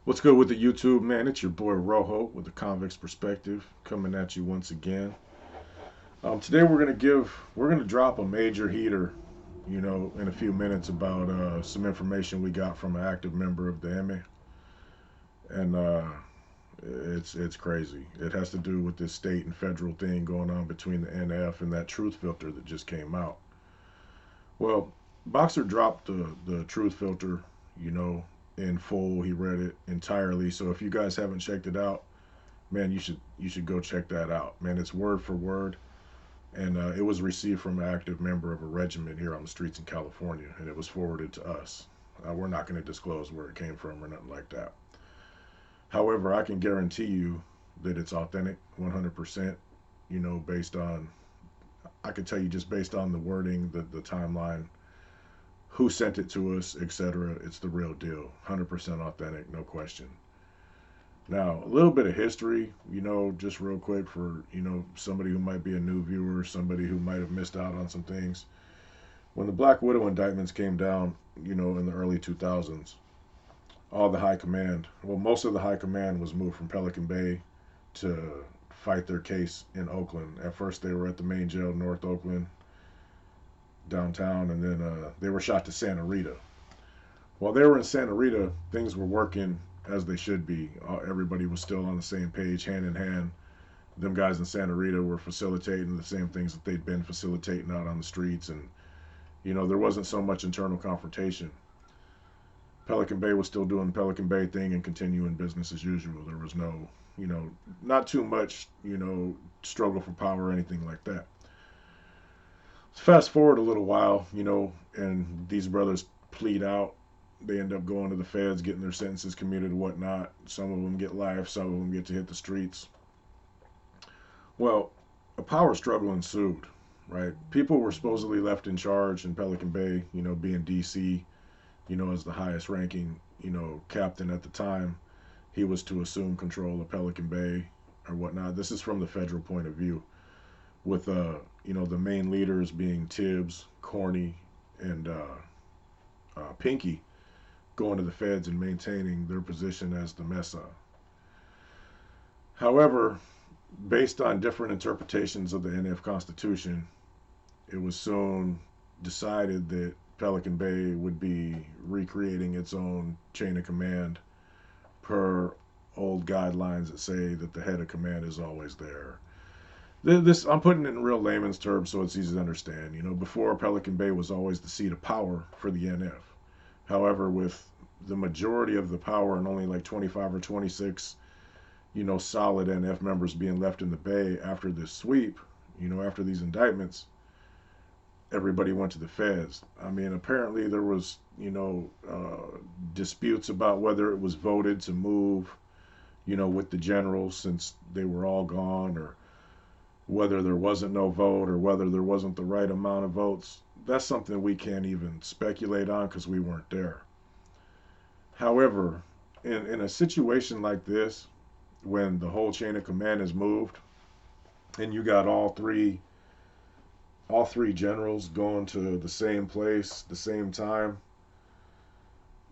What's good with the YouTube, man? It's your boy Rojo with the Convict's Perspective coming at you once again. Today we're gonna drop a major heater, in a few minutes about some information we got from an active member of the MA, and it's crazy. It has to do with this state and federal thing going on between the NF and that truth filter that just came out. Well, Boxer dropped the truth filter, you know, in full. He read it entirely. So if you guys haven't checked it out, man, you should go check that out, man. It's word for word, and it was received from an active member of a regiment here on the streets in California, and it was forwarded to us. We're not going to disclose where it came from or nothing like that. However, I can guarantee you that it's authentic, 100%. Based on, I can tell you just based on the wording, the timeline, who sent it to us, etc. It's the real deal, 100% authentic, no question. Now, a little bit of history, just real quick for, somebody who might be a new viewer, somebody who might have missed out on some things. When the Black Widow indictments came down, in the early 2000s, all the high command, well, most of the high command was moved from Pelican Bay to fight their case in Oakland. At first, they were at the main jail, North Oakland, downtown, and then they were shot to Santa Rita. While they were in Santa Rita, things were working as they should be. Everybody was still on the same page, hand in hand. Them guys in Santa Rita were facilitating the same things that they'd been facilitating out on the streets, and there wasn't so much internal confrontation. Pelican Bay was still doing the Pelican Bay thing and continuing business as usual. There was no, not too much, struggle for power or anything like that. Fast forward a little while, and these brothers plead out. They end up going to the feds, getting their sentences commuted and whatnot. Some of them get life, some of them get to hit the streets. Well, a power struggle ensued, right? People were supposedly left in charge in Pelican Bay, being DC, as the highest ranking, captain at the time. He was to assume control of Pelican Bay or whatnot. This is from the federal point of view, with the main leaders being Tibbs, Corny, and Pinky going to the feds and maintaining their position as the Mesa. However, based on different interpretations of the NF Constitution, it was soon decided that Pelican Bay would be recreating its own chain of command per old guidelines that say that the head of command is always there. This I'm putting it in real layman's terms so it's easy to understand. Before, Pelican Bay was always the seat of power for the NF. However, with the majority of the power and only like 25 or 26, solid NF members being left in the Bay after this sweep, after these indictments, everybody went to the feds. I mean, apparently there was, disputes about whether it was voted to move, with the generals since they were all gone, or whether there wasn't no vote, or whether there wasn't the right amount of votes. That's something we can't even speculate on because we weren't there. However, in a situation like this, when the whole chain of command is moved, and you got all three generals going to the same place, the same time,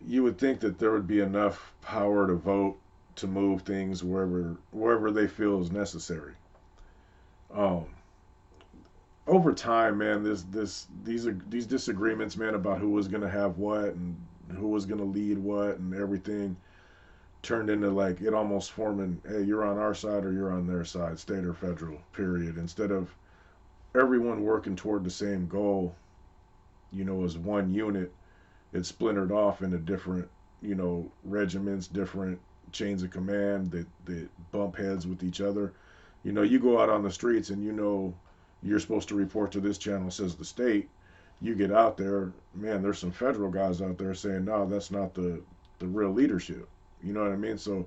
you would think that there would be enough power to vote to move things wherever they feel is necessary. Um, Over time, man, these disagreements, man, about who was gonna have what and who was gonna lead what and everything turned into like it almost forming, hey, you're on our side or you're on their side, state or federal, period. Instead of everyone working toward the same goal, as one unit, it splintered off into different, regiments, different chains of command that bump heads with each other. You go out on the streets and you're supposed to report to this channel, says the state. You get out there, man, there's some federal guys out there saying, no, that's not the real leadership. You know what I mean? So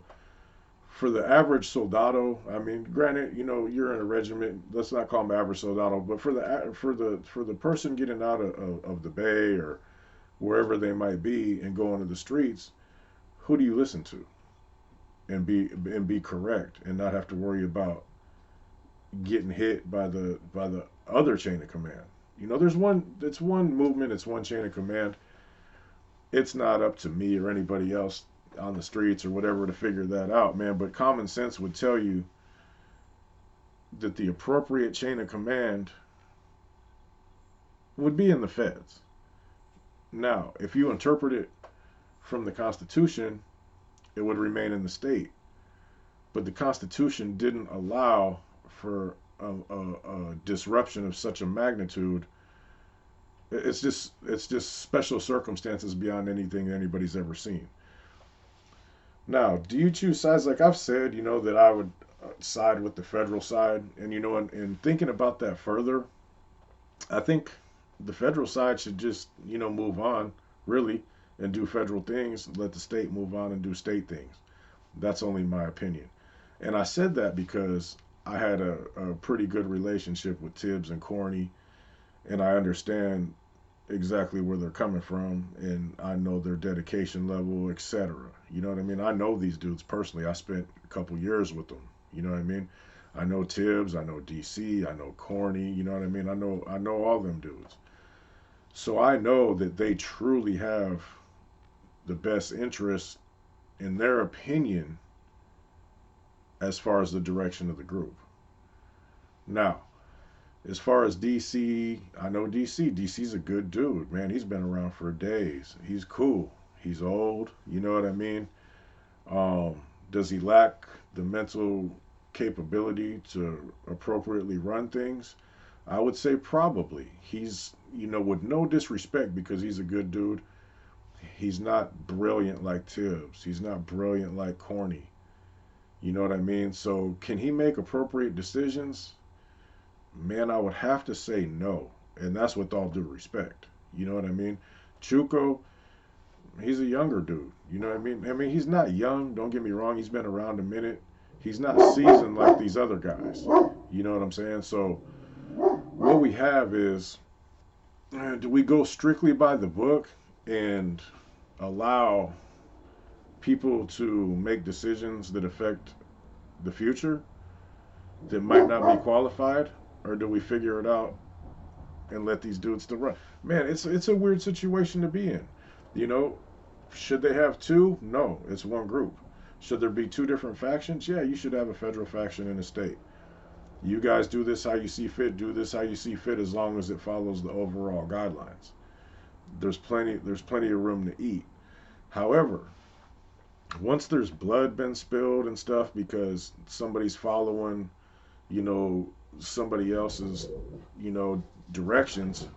for the average soldado, I mean, granted, you're in a regiment. Let's not call them average soldado, but for the person getting out of the Bay or wherever they might be and going to the streets, who do you listen to and be correct and not have to worry about getting hit by the other chain of command? There's one. It's one movement. It's one chain of command. It's not up to me or anybody else, on the streets or whatever to figure that out, man. But common sense would tell you that the appropriate chain of command would be in the feds. Now, if you interpret it from the Constitution, it would remain in the state. But the Constitution didn't allow for a disruption of such a magnitude. It's just special circumstances beyond anything anybody's ever seen. Now, do you choose sides? Like I've said, that I would side with the federal side, and in thinking about that further, I think the federal side should just move on, really, and do federal things. Let the state move on and do state things. That's only my opinion. And I said that because I had a pretty good relationship with Tibbs and Corney, and I understand exactly where they're coming from, and I know their dedication level, etc. You know what I mean? I know these dudes personally. I spent a couple years with them. You know what I mean? I know Tibbs, I know DC, I know Corney. You know what I mean? I know all them dudes. So I know that they truly have the best interest in their opinion as far as the direction of the group. Now, as far as DC, I know DC. DC's a good dude, man. He's been around for days. He's cool. He's old. You know what I mean? Does he lack the mental capability to appropriately run things? I would say probably. He's, with no disrespect, because he's a good dude, he's not brilliant like Tibbs. He's not brilliant like Corney. You know what I mean? So can he make appropriate decisions? Man, I would have to say no. And that's with all due respect. You know what I mean? Chuco, he's a younger dude. You know what I mean? I mean, he's not young. Don't get me wrong. He's been around a minute. He's not seasoned like these other guys. You know what I'm saying? So what we have is, do we go strictly by the book and allow people to make decisions that affect the future that might not be qualified? Or do we figure it out and let these dudes to run? Man, it's a weird situation to be in. You know, should they have two? No, it's one group. Should there be two different factions? Yeah, you should have a federal faction and a state. You guys do this how you see fit, do this how you see fit, as long as it follows the overall guidelines. There's plenty of room to eat. However, once there's blood been spilled and stuff because somebody's following, somebody else's, directions,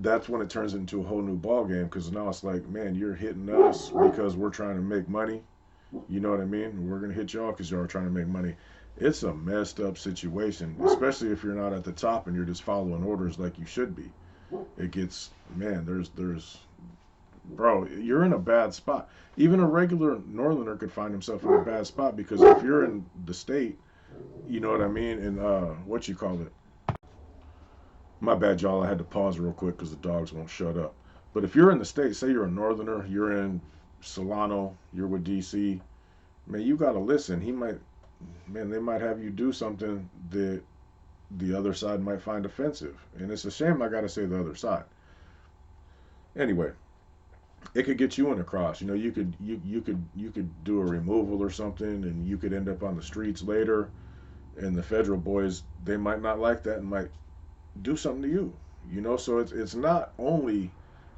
that's when it turns into a whole new ball game, because now it's like, man, you're hitting us because we're trying to make money. You know what I mean? We're going to hit y'all because y'all are trying to make money. It's a messed up situation, especially if you're not at the top and you're just following orders like you should be. It gets, man, bro, you're in a bad spot. Even a regular northerner could find himself in a bad spot, because if you're in the state, you know what I mean, and what you call it. My bad, y'all. I had to pause real quick because the dogs won't shut up. But if you're in the state, say you're a northerner, you're in Solano, you're with DC, man, you gotta listen. They might have you do something that the other side might find offensive, and it's a shame I gotta say the other side. Anyway, it could get you in a cross. You could do a removal or something, and you could end up on the streets later. And the federal boys, they might not like that and might do something to you. So it's not only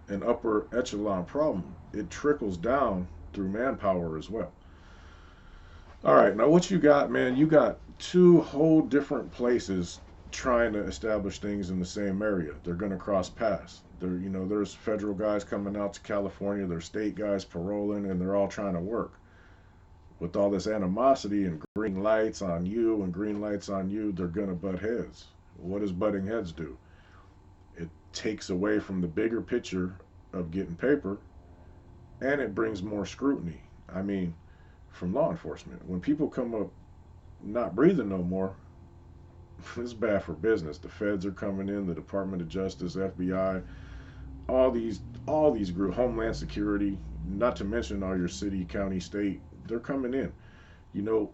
an upper echelon problem. It trickles down through manpower as well. All right, now what you got, man? You got two whole different places trying to establish things in the same area. They're going to cross paths. There's federal guys coming out to California, there's state guys paroling, and they're all trying to work. With all this animosity and green lights on you and green lights on you, they're going to butt heads. What does butting heads do? It takes away from the bigger picture of getting paper, and it brings more scrutiny. I mean, from law enforcement. When people come up not breathing no more, it's bad for business. The feds are coming in, the Department of Justice, FBI, all these groups, Homeland Security, not to mention all your city, county, state, they're coming in.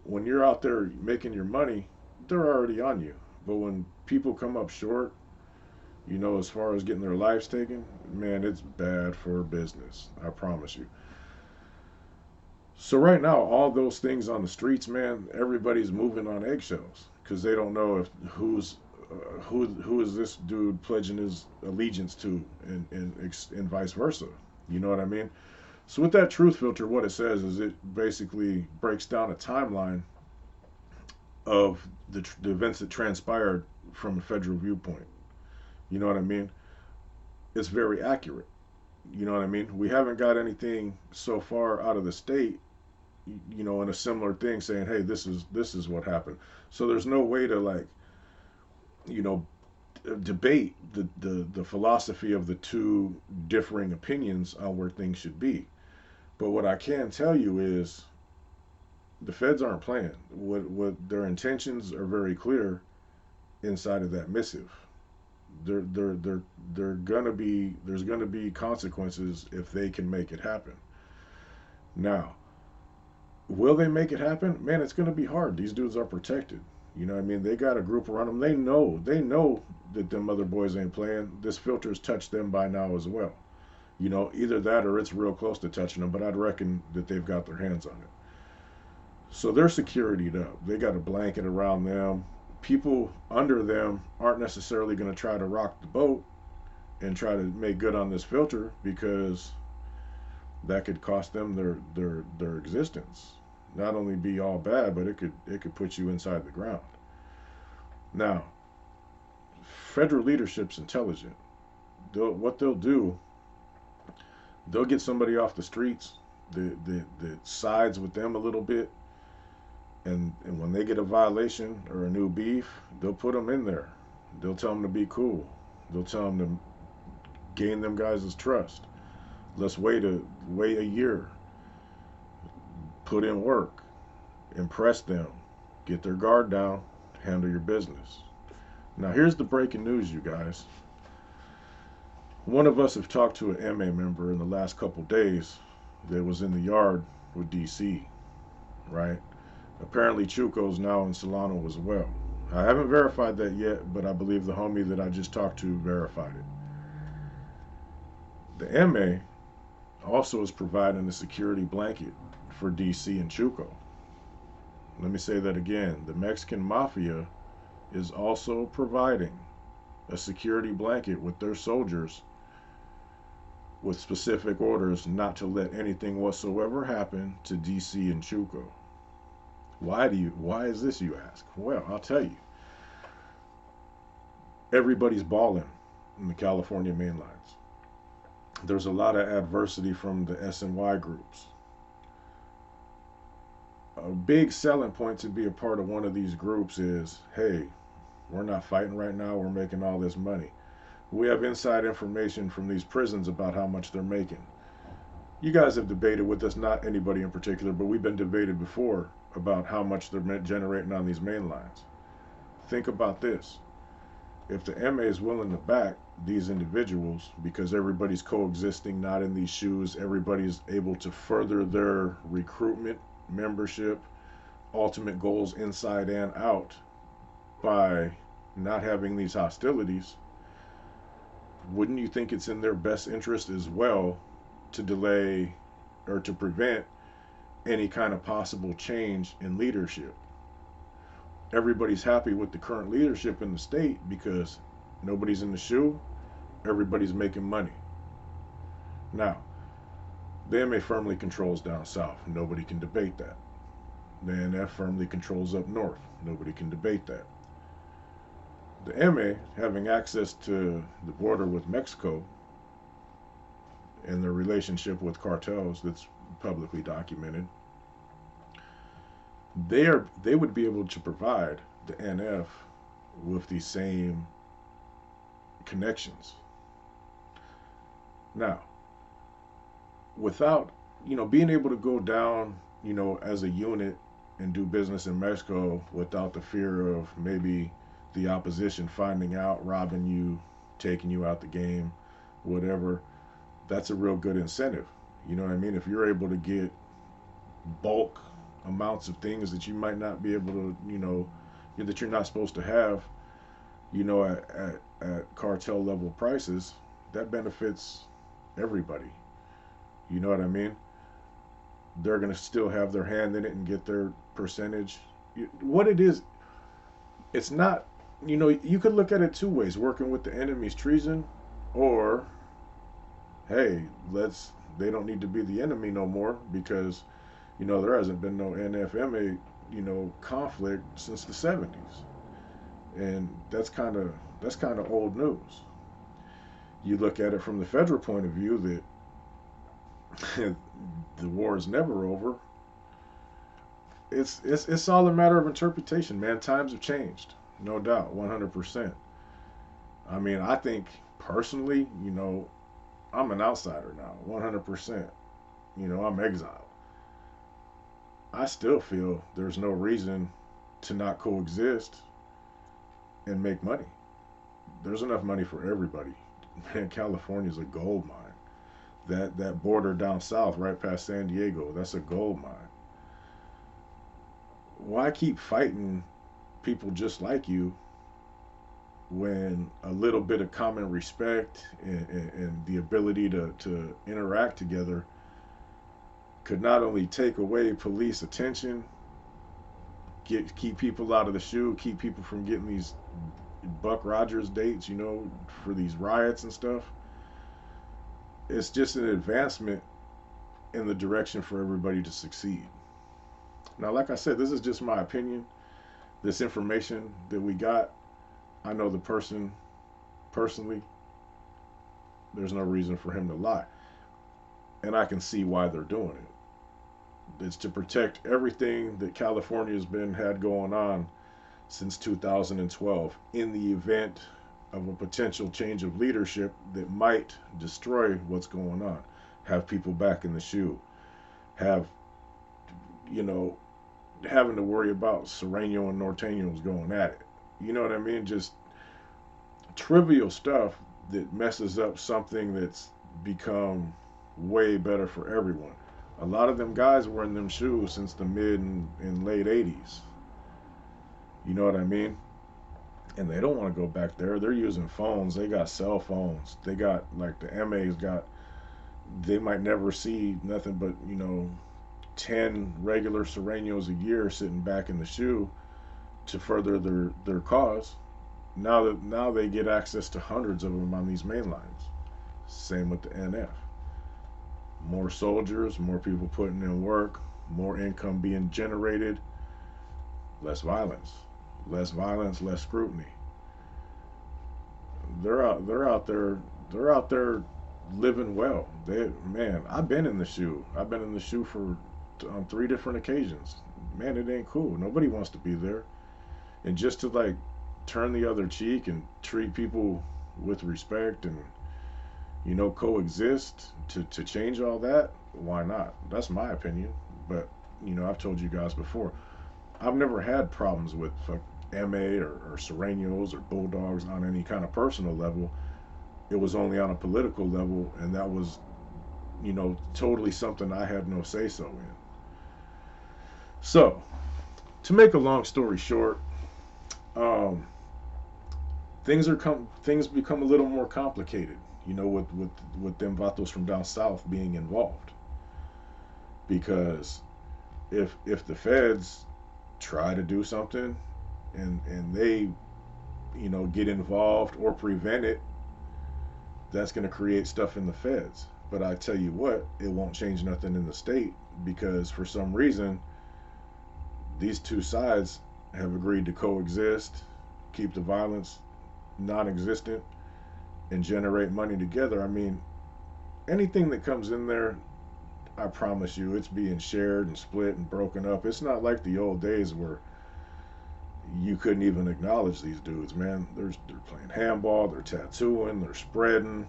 When you're out there making your money, they're already on you. But when people come up short, as far as getting their lives taken, man, it's bad for business. I promise you. So right now, all those things on the streets, man, everybody's moving on eggshells because they don't know if who is this dude pledging his allegiance to, and vice versa. You know what I mean? So with that truth filter, what it says is it basically breaks down a timeline of the events that transpired from a federal viewpoint. You know what I mean? It's very accurate. You know what I mean? We haven't got anything so far out of the state, in a similar thing saying, "Hey, this is what happened." So there's no way to like, you know, debate the philosophy of the two differing opinions on where things should be. But what I can tell you is the feds aren't playing. What their intentions are very clear inside of that missive. They're gonna be there's gonna be consequences if they can make it happen. Now, will they make it happen? Man, it's gonna be hard. These dudes are protected. You know what I mean? They got a group around them. They know that them other boys ain't playing. This filter's touched them by now as well. Either that or it's real close to touching them, but I'd reckon that they've got their hands on it. So they're securityed up. They got a blanket around them. People under them aren't necessarily going to try to rock the boat and try to make good on this filter because that could cost them their existence. Not only be all bad, but it could put you inside the ground. Now, federal leadership's intelligent. What they'll do, they'll get somebody off the streets that sides with them a little bit, and when they get a violation or a new beef, they'll put them in there. They'll tell them to be cool. They'll tell them to gain them guys' trust. Let's wait a year, put in work, impress them, get their guard down, handle your business. Now here's the breaking news, you guys. One of us have talked to an MA member in the last couple days that was in the yard with DC, right? Apparently Chuco's now in Solano as well. I haven't verified that yet, but I believe the homie that I just talked to verified it. The MA also is providing a security blanket for DC and Chuco. Let me say that again. The Mexican Mafia is also providing a security blanket with their soldiers with specific orders not to let anything whatsoever happen to DC and Chuco. Why is this, you ask? Well, I'll tell you. Everybody's balling in the California mainlines. There's a lot of adversity from the SNY groups. A big selling point to be a part of one of these groups is, hey, we're not fighting right now, we're making all this money. We have inside information from these prisons about how much they're making. You guys have debated with us, not anybody in particular, but we've been debated before about how much they're generating on these main lines. Think about this. If the MA is willing to back these individuals because everybody's coexisting, not in these shoes, everybody's able to further their recruitment, membership, ultimate goals inside and out by not having these hostilities, wouldn't you think it's in their best interest as well to delay or to prevent any kind of possible change in leadership? Everybody's happy with the current leadership in the state because nobody's in the shoe, everybody's making money. Now, the MA firmly controls down south. Nobody can debate that. The NF firmly controls up north. Nobody can debate that. The MA, having access to the border with Mexico and their relationship with cartels that's publicly documented, they would be able to provide the NF with the same connections. Now, without being able to go down as a unit and do business in Mexico without the fear of maybe the opposition finding out, robbing you, taking you out the game, whatever, that's a real good incentive. You know what I mean? If you're able to get bulk amounts of things that you might not be able to, that you're not supposed to have, at cartel level prices, that benefits everybody. You know what I mean? they're going to still have their hand in it and get their percentage. What it is, it's not, you could look at it two ways: working with the enemy's treason, or hey, they don't need to be the enemy no more because, there hasn't been no NFMA, conflict since the 70s. And that's kind of old news. You look at it from the federal point of view that the war is never over. It's all a matter of interpretation, man. Times have changed, no doubt, 100%. I mean, I think personally, I'm an outsider now, 100%. I'm exiled. I still feel there's no reason to not coexist and make money. There's enough money for everybody. Man, California's a gold mine. That border down south, right past San Diego, that's a gold mine. Why keep fighting people just like you when a little bit of common respect and the ability to interact together could not only take away police attention, keep people out of the shoe, keep people from getting these Buck Rogers dates, for these riots and stuff. It's just an advancement in the direction for everybody to succeed. Now, like I said, this is just my opinion. This information that we got, I know the person personally. There's no reason for him to lie. And I can see why they're doing it. It's to protect everything that California's had going on since 2012 in the event of a potential change of leadership that might destroy what's going on. Have people back in the shoe. Have, having to worry about Serrano and Norteños going at it. You know what I mean? Just trivial stuff that messes up something that's become way better for everyone. A lot of them guys were in them shoes since the mid and late 80s. You know what I mean? And they don't want to go back there. They're using phones. They got cell phones. They got, like, the MA's got, they might never see nothing but, 10 regular Serranos a year sitting back in the shoe to further their cause. Now they get access to hundreds of them on these main lines. Same with the NF. More soldiers, more people putting in work, more income being generated, less violence. Less violence, less scrutiny. They're out there living well. Man, I've been in the shoe. I've been in the shoe for on 3 different occasions. Man, it ain't cool. Nobody wants to be there. And just to, like, turn the other cheek and treat people with respect and, coexist to change all that, why not? That's my opinion. But, I've told you guys before, I've never had problems with MA or Serranos or Bulldogs on any kind of personal level. It was only on a political level, and that was, totally something I had no say so in. So, to make a long story short, things become a little more complicated, with them vatos from down south being involved. Because if the feds try to do something and they, get involved or prevent it, that's going to create stuff in the feds. But I tell you what, it won't change nothing in the state because for some reason, these two sides have agreed to coexist, keep the violence non-existent, and generate money together. I mean, anything that comes in there, I promise you, it's being shared and split and broken up. It's not like the old days where you couldn't even acknowledge these dudes, man. They're playing handball, they're tattooing, they're spreading.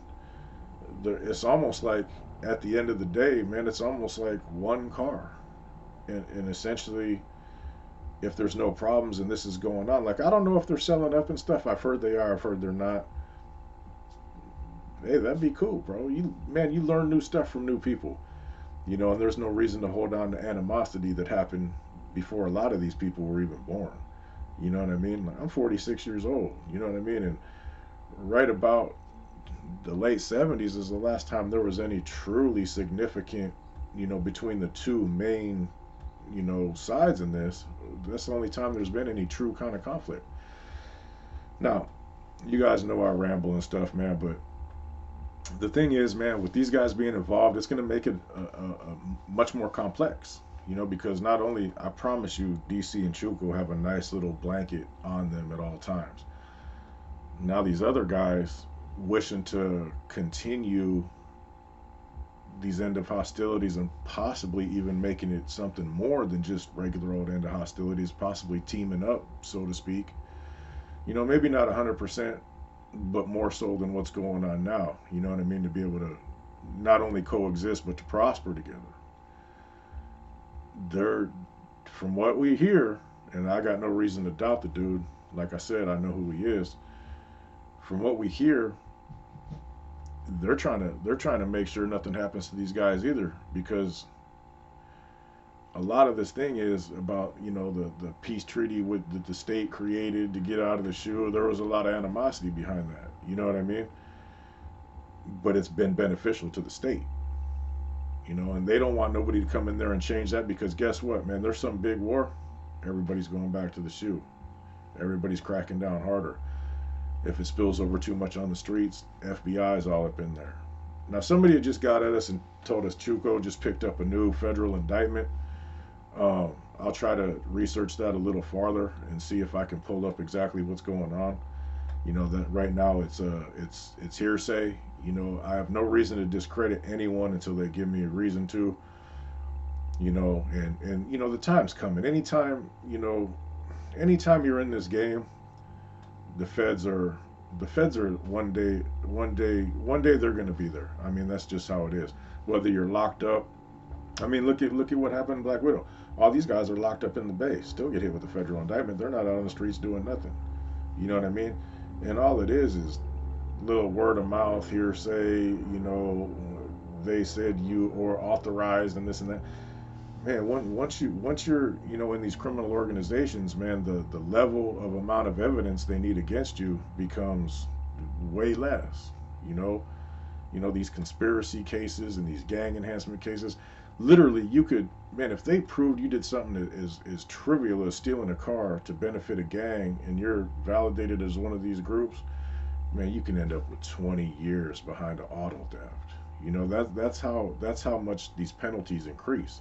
It's almost like at the end of the day, man, it's almost like one car. And essentially, if there's no problems and this is going on, like, I don't know if they're selling up and stuff. I've heard they are, I've heard they're not. Hey, that'd be cool, bro. You learn new stuff from new people. And there's no reason to hold on to animosity that happened before a lot of these people were even born. You know what I mean? Like, I'm 46 years old. You know what I mean? And right about the late 70s is the last time there was any truly significant between the two main, sides in this, that's the only time there's been any true kind of conflict. Now, you guys know I ramble and stuff, man, but the thing is, man, with these guys being involved, it's going to make it a much more complex. Because not only, I promise you, DC and Chuco have a nice little blanket on them at all times. Now, these other guys wishing to continue these end of hostilities and possibly even making it something more than just regular old end of hostilities, possibly teaming up, so to speak. Maybe not 100%, but more so than what's going on now. You know what I mean? To be able to not only coexist, but to prosper together. They're, from what we hear, and I got no reason to doubt the dude. Like I said, I know who he is. From what we hear, they're trying to make sure nothing happens to these guys either, because a lot of this thing is about the peace treaty that the state created to get out of the shoe. There was a lot of animosity behind that. You know what I mean? But it's been beneficial to the state. And they don't want nobody to come in there and change that, because guess what, man? There's some big war. Everybody's going back to the shoe. Everybody's cracking down harder. If it spills over too much on the streets, FBI is all up in there. Now, somebody had just got at us and told us Chuco just picked up a new federal indictment. I'll try to research that a little farther and see if I can pull up exactly what's going on. That right now it's hearsay. I have no reason to discredit anyone until they give me a reason to. And the time's coming. Anytime you're in this game, the feds are one day they're going to be there. I mean, that's just how it is. Whether you're locked up, I mean, look at what happened in Black Widow. All these guys are locked up in the base, still get hit with a federal indictment. They're not out on the streets doing nothing. You know what I mean? And all it is little word of mouth, hearsay. They said you, or authorized, and this and that. Man, once you're in these criminal organizations, man, the level of amount of evidence they need against you becomes way less. These conspiracy cases and these gang enhancement cases. Literally, you could, man, if they proved you did something that is trivial as stealing a car to benefit a gang, and you're validated as one of these groups, man, you can end up with 20 years behind an auto theft. That's how much these penalties increase.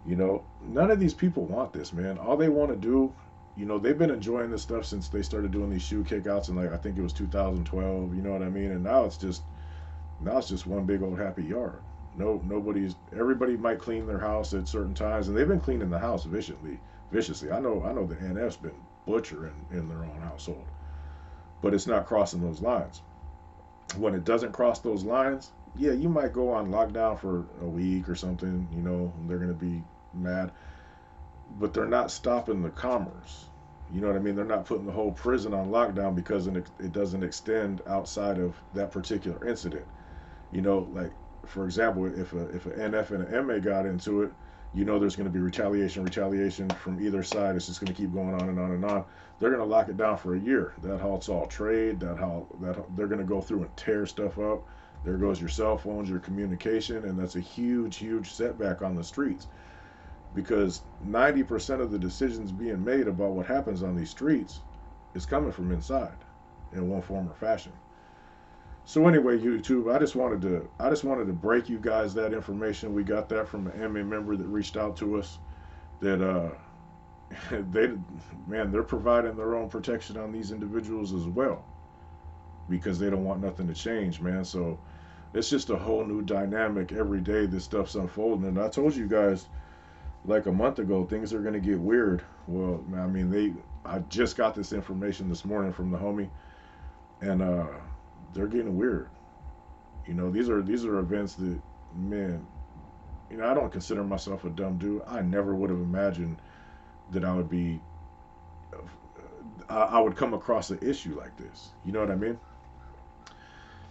None of these people want this, man. All they want to do, they've been enjoying this stuff since they started doing these shoe kickouts in, like, I think it was 2012. You know what I mean? And now it's just one big old happy yard. Everybody might clean their house at certain times, and they've been cleaning the house viciously. I know the NF's been butchering in their own household, but it's not crossing those lines. When it doesn't cross those lines, yeah, you might go on lockdown for a week or something. They're going to be mad, but they're not stopping the commerce. You know what I mean? They're not putting the whole prison on lockdown because it doesn't extend outside of that particular incident. Like, for example, if an NF and an MA got into it, there's going to be retaliation from either side. It's just going to keep going on and on and on. They're going to lock it down for a year. That halts all trade. That they're going to go through and tear stuff up. There goes your cell phones, your communication, and that's a huge, huge setback on the streets, because 90% of the decisions being made about what happens on these streets is coming from inside in one form or fashion. So anyway, YouTube, I just wanted to break you guys that information. We got that from an MA member that reached out to us, that they're providing their own protection on these individuals as well, because they don't want nothing to change, man. So it's just a whole new dynamic every day. This stuff's unfolding, and I told you guys like a month ago things are gonna get weird. Well, I mean, I just got this information this morning from the homie, and they're getting weird. These are events that, man, I don't consider myself a dumb dude. I never would have imagined that I would come across an issue like this. You know what I mean?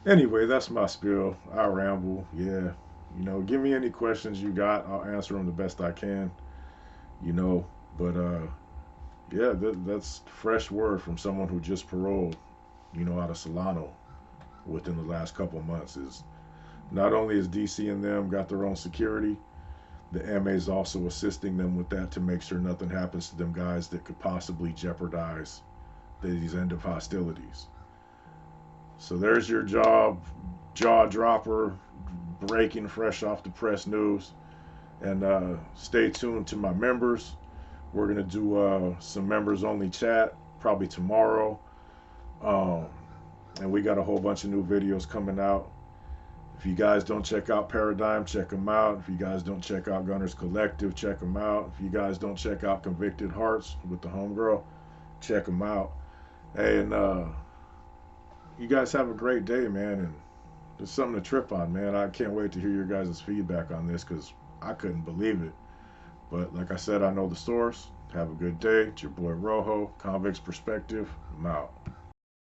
Anyway, that's my spiel. I ramble. Yeah. Give me any questions you got. I'll answer them the best I can. But yeah, that's fresh word from someone who just paroled, out of Solano within the last couple of months. Is Not only is DC and them got their own security, the MA is also assisting them with that to make sure nothing happens to them guys that could possibly jeopardize these end of hostilities. So there's your jaw dropper, breaking fresh off the press news. And stay tuned to my members. We're gonna do some members only chat probably tomorrow. Um, and we got a whole bunch of new videos coming out. If you guys don't check out Paradigm, check them out. If you guys don't check out Gunners Collective, check them out. If you guys don't check out Convicted Hearts with the homegirl, check them out. Hey, and you guys have a great day, man. And there's something to trip on, man. I can't wait to hear your guys' feedback on this because I couldn't believe it. But like I said, I know the source. Have a good day. It's your boy Rojo, Convict's Perspective. I'm out.